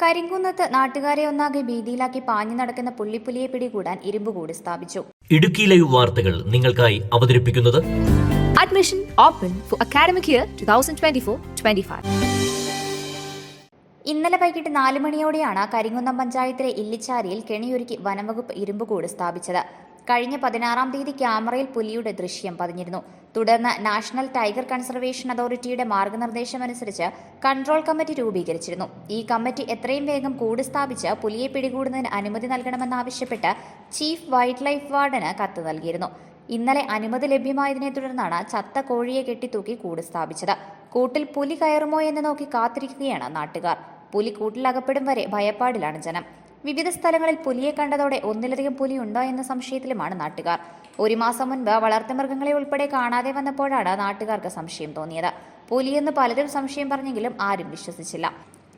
കരിങ്കുന്നത്ത് നാട്ടുകാരെ ഒന്നാകെ ഭീതിയിലാക്കി പാഞ്ഞു നടക്കുന്ന പുള്ളിപ്പുലിയെ പിടികൂടാൻ ഇരുമ്പുകൂട് സ്ഥാപിച്ചു. ഇടുക്കി ലൈവ് വാർത്തകൾ നിങ്ങൾക്കായി അവതരിപ്പിക്കുന്നത് Admission open for academic year 2024-25. ഇന്നലെ വൈകിട്ട് 4 മണിയോടെയാണ് കരിങ്കുന്നം പഞ്ചായത്തിലെ ഇല്ലിച്ചാരിയിൽ കെണിയൊരുക്കി വനംവകുപ്പ് ഇരുമ്പുകൂട് സ്ഥാപിച്ചത്. കഴിഞ്ഞ 16-ാം തീയതി ക്യാമറയിൽ പുലിയുടെ ദൃശ്യം പതിഞ്ഞിരുന്നു. തുടർന്ന് നാഷണൽ ടൈഗർ കൺസർവേഷൻ അതോറിറ്റിയുടെ മാർഗനിർദ്ദേശമനുസരിച്ച് കൺട്രോൾ കമ്മിറ്റി രൂപീകരിച്ചിരുന്നു. ഈ കമ്മിറ്റി എത്രയും വേഗം കൂട് സ്ഥാപിച്ച് പുലിയെ പിടികൂടുന്നതിന് അനുമതി നൽകണമെന്നാവശ്യപ്പെട്ട് ചീഫ് വൈൽഡ് ലൈഫ് വാർഡന് കത്ത് നൽകിയിരുന്നു. ഇന്നലെ അനുമതി ലഭ്യമായതിനെ തുടർന്നാണ് ചത്ത കോഴിയെ കെട്ടിത്തൂക്കി കൂട് സ്ഥാപിച്ചത്. കൂട്ടിൽ പുലി കയറുമോ എന്ന് നോക്കി കാത്തിരിക്കുകയാണ് നാട്ടുകാർ. പുലി കൂട്ടിലകപ്പെടും വരെ ഭയപ്പാടിലാണ് ജനം. വിവിധ സ്ഥലങ്ങളിൽ പുലിയെ കണ്ടതോടെ ഒന്നിലധികം പുലി ഉണ്ടോ എന്ന സംശയത്തിലുമാണ് നാട്ടുകാർ. 1 മാസം മുൻപ് വളർത്തുമൃഗങ്ങളെ ഉൾപ്പെടെ കാണാതെ വന്നപ്പോഴാണ് നാട്ടുകാർക്ക് സംശയം തോന്നിയത്. പുലിയെന്ന് പലരും സംശയം പറഞ്ഞെങ്കിലും ആരും വിശ്വസിച്ചില്ല.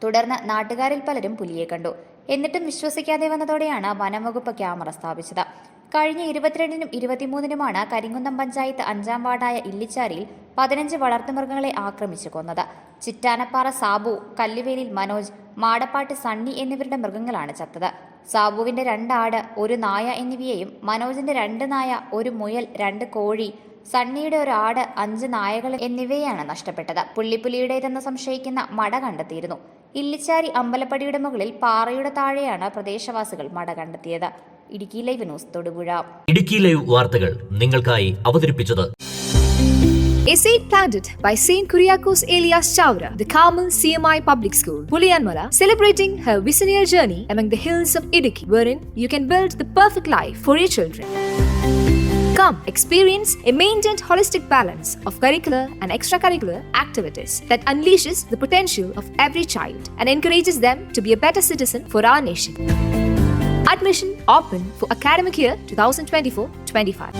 തുടർന്ന് നാട്ടുകാരിൽ പലരും പുലിയെ കണ്ടു. എന്നിട്ടും വിശ്വസിക്കാതെ വന്നതോടെയാണ് വനംവകുപ്പ് ക്യാമറ സ്ഥാപിച്ചത്. കഴിഞ്ഞ 22-നും 23-നുമാണ് കരിങ്കുന്നം പഞ്ചായത്ത് 5-ാം വാർഡായ ഇല്ലിച്ചാരിയിൽ 15 വളർത്തുമൃഗങ്ങളെ ആക്രമിച്ചു കൊന്നത്. ചിറ്റാനപ്പാറ സാബു, കല്ലുവേലിൽ മനോജ്, മാടപ്പാട്ട് സണ്ണി എന്നിവരുടെ മൃഗങ്ങളാണ് ചത്തത്. സാബുവിന്റെ 2 ആട്, 1 നായ എന്നിവയെയും മനോജിന്റെ 2 നായ, 1 മുയൽ, 2 കോഴി, സണ്ണിയുടെ 1 ആട്, 5 നായകൾ എന്നിവയാണ് നഷ്ടപ്പെട്ടത്. പുള്ളിപ്പുലിയുടേതെന്ന് സംശയിക്കുന്ന മട കണ്ടെത്തിയിരുന്നു. ഇല്ലിച്ചാരി അമ്പലപ്പടിയുടെ മുകളിൽ പാറയുടെ താഴെയാണ് പ്രദേശവാസികൾ മട കണ്ടെത്തിയത്. Idukki live news Thodupuzha. Idukki live വാർത്തകൾ നിങ്ങൾക്കായി അവതരിപ്പിച്ചത് A seed planted by Saint Kuriakos Elias Chavra, the Carmel CMI Public School, Puliyanmala, celebrating her visionary journey among the hills of Idukki, wherein you can build the perfect life for your children. Come experience a maintained holistic balance of curricular and extracurricular activities that unleashes the potential of every child and encourages them to be a better citizen for our nation. Admission open for academic year 2024-25.